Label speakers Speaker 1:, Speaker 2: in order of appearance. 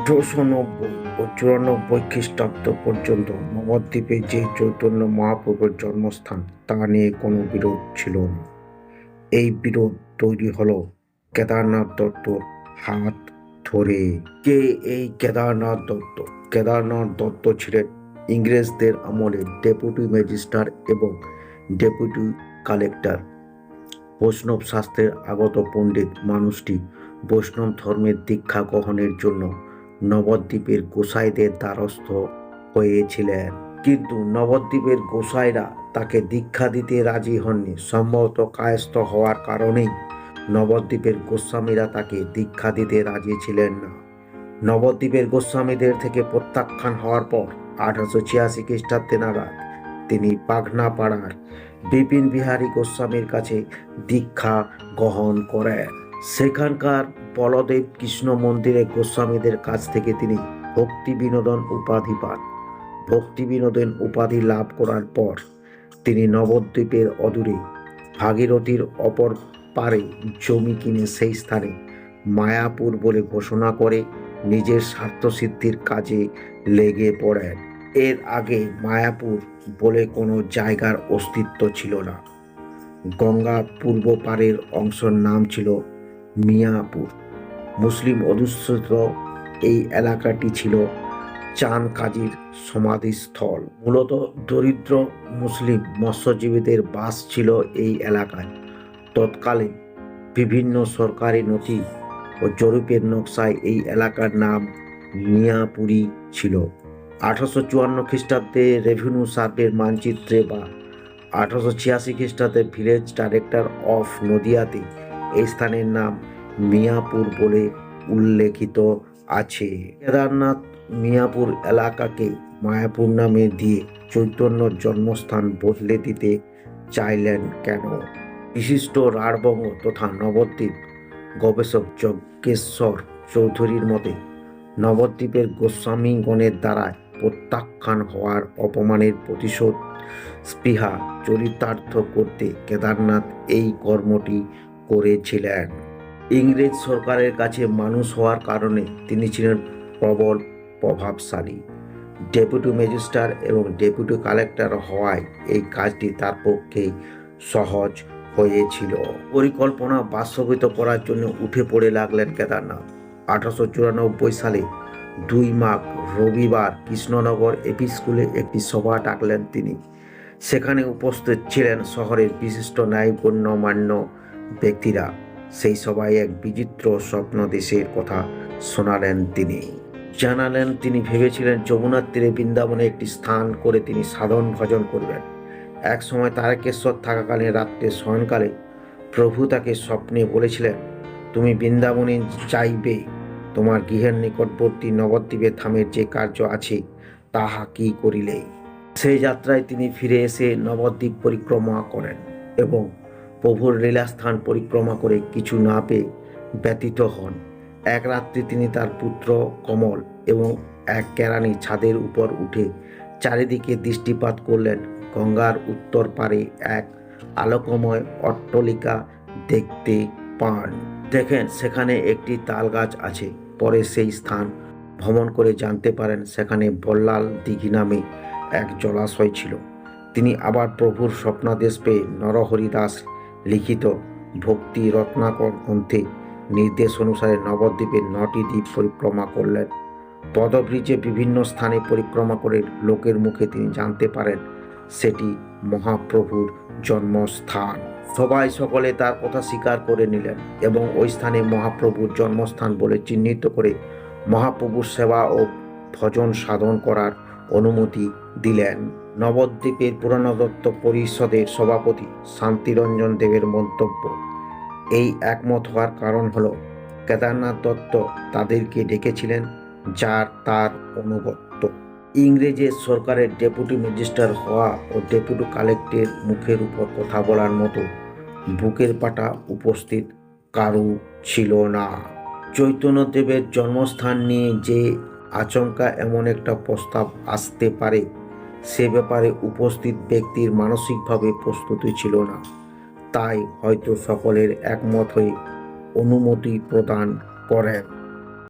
Speaker 1: 1890 ও 94 খ্রিস্টাব্দ পর্যন্ত নবদ্বীপে যে চৈতন্য মহাপ্রভুর জন্মস্থান তা নিয়ে কোনো বিরোধ ছিল না। এই বিরোধ তৈরি হলো কেদারনাথ দত্তর হাত ধরে। কে এই কেদারনাথ দত্ত? কেদারনাথ দত্ত ছিলেন ইংরেজদের আমলে ডেপুটি ম্যাজিস্ট্রেট এবং ডেপুটি কালেক্টর। বৈষ্ণব শাস্ত্রের আগত পণ্ডিত মানুষটি বৈষ্ণব ধর্মের দীক্ষা গ্রহণের জন্য নবদ্বীপের গোসাইদের দ্বারস্থ হয়েছিলেন, কিন্তু নবদ্বীপের গোসাইরা তাকে দীক্ষা দিতে রাজি হননি। সম্ভবত কায়স্থ হওয়ার কারণেই নবদ্বীপের গোস্বামীরা তাকে দীক্ষা দিতে রাজি ছিলেন না। নবদ্বীপের গোস্বামীদের থেকে প্রত্যাখ্যান হওয়ার পর 1886 খ্রিস্টাব্দে নাগাদ তিনি পাঘনাপাড়ার বিপিন বিহারী গোস্বামীর কাছে দীক্ষা গ্রহণ করেন। সেখানকার বলদেব কৃষ্ণ মন্দিরে গোস্বামীদের কাছ থেকে তিনি ভক্তি বিনোদন উপাধি পান। ভক্তি বিনোদন উপাধি লাভ করার পর তিনি নবদ্বীপের অদূরে ভাগীরথীর অপর পারে জমি কিনে সেই স্থানে মায়াপুর বলে ঘোষণা করে নিজের স্বার্থসিদ্ধির কাজে লেগে পড়েন। এর আগে মায়াপুর বলে কোনো জায়গার অস্তিত্ব ছিল না। গঙ্গা পূর্ব পারের অংশের নাম ছিল মিয়াপুর। মুসলিম অধ্যুষিত এই এলাকাটি ছিল চাঁদ কাজীর সমাধিস্থল। মূলত দরিদ্র মুসলিম মৎস্যজীবীদের বাস ছিল এই এলাকায়। তৎকালীন বিভিন্ন সরকারি নথি ও জরিপের নকশায় এই এলাকার নাম মিয়াপুরি ছিল। 1854 খ্রিস্টাব্দে রেভিনিউ সার্ভের মানচিত্রে বা 1886 খ্রিস্টাব্দে ভিলেজ ডাইরেক্টর অফ নদিয়াতে এই স্থানের নাম মিয়াপুর বলে উল্লেখিত আছে। কেদারনাথ মিয়াপুর এলাকাকে মায়াপুর নামে দিয়ে চৈতন্যর জন্মস্থান বদলে দিতে চাইলেন কেন? বিশিষ্ট রাঢ়বঙ্গ তথা নবদ্বীপ গবেষক যজ্ঞেশ্বর চৌধুরীর মতে নবদ্বীপের গোস্বামীগণের দ্বারা প্রত্যাখ্যান হওয়ার অপমানের প্রতিশোধ স্পৃহা চরিতার্থ করতে কেদারনাথ এই কর্মটি করেছিলেন। ইংরেজ সরকারের কাছে মানুষ হওয়ার কারণে তিনি ছিলেন প্রবল প্রভাবশালী। ডেপুটি ম্যাজিস্ট্রেট এবং ডেপুটি কালেক্টর হওয়ায় এই কাজটি তার পক্ষে সহজ হয়েছিল। পরিকল্পনা বাস্তবায়িত করার জন্য উঠে পড়ে লাগলেন কেদারনাথ। 1894 সালে 2 মাঘ রবিবার কৃষ্ণনগর এপি স্কুলে একটি সভা ডাকলেন তিনি। সেখানে উপস্থিত ছিলেন শহরের বিশিষ্ট গণ্যমান্য ব্যক্তিরা। সেই সভায় এক বিচিত্র স্বপ্ন দেশের কথা শোনালেন তিনি। জানালেন তিনি ভেবেছিলেন যমুনার তীরে বৃন্দাবনে একটি স্থান করে তিনি সাধন ভজন করবেন। এক সময় তারকেশ্বর থাকাকালীন রাত্রে শয়নকালে প্রভু তাকে স্বপ্নে বলেছিলেন, তুমি বৃন্দাবনে যাইবে, তোমার গৃহের নিকটবর্তী নবদ্বীপে থামের যে কার্য আছে তাহা কি করিলে? সেই যাত্রায় তিনি ফিরে এসে নবদ্বীপ পরিক্রমা করেন এবং প্রভুর লীলাস্থান পরিক্রমা করে কিছু না পেয়ে ব্যথিত হন। এক রাত্রি তিনি তার পুত্র কমল এবং এক কেরানি ছাদের উপর উঠে চারিদিকে দৃষ্টিপাত করলেন। গঙ্গার উত্তর পারে এক আলোকময় অট্টালিকা দেখতে পান। দেখেন সেখানে একটি তাল গাছ আছে। পরে সেই স্থান ভ্রমণ করে জানতে পারেন সেখানে বল্লাল দিঘি নামে এক জলাশয় ছিল। তিনি আবার প্রভুর স্বপ্নাদেশ পেয়ে নরহরি দাস লিখিত ভক্তি রত্নাকর গ্রন্থে নির্দেশ অনুসারে নবদ্বীপের 9টি দ্বীপ পরিক্রমা করলেন। পদব্রিজে বিভিন্ন স্থানে পরিক্রমা করে লোকের মুখে তিনি জানতে পারেন সেটি মহাপ্রভুর জন্মস্থান। সবাই সকলে তার কথা স্বীকার করে নিলেন এবং ওই স্থানে মহাপ্রভুর জন্মস্থান বলে চিহ্নিত করে মহাপ্রভুর সেবা ও ভজন সাধন করার অনুমতি দিলেন। নবদ্বীপের পুরাণতত্ত্ব পরিষদের সভাপতি শান্তিরঞ্জন দেবের মন্তব্য, এই একমত হওয়ার কারণ হলো কেদারনাথ দত্ত তাদেরকে ডেকেছিলেন যার তার অনুগত্য। ইংরেজের সরকারের ডেপুটি ম্যাজিস্ট্রেট হওয়া ও ডেপুটি কালেক্টরের মুখের উপর কথা বলার মতো বুকের পাটা উপস্থিত কারু ছিল না। চৈতন্যদেবের জন্মস্থান নিয়ে যে আচমকা এমন একটা প্রস্তাব আসতে পারে সে ব্যাপারে উপস্থিত ব্যক্তির মানসিকভাবে প্রস্তুতি ছিল না। তাই হয়তো সকলের একমত হয়ে অনুমতি প্রদান করেন।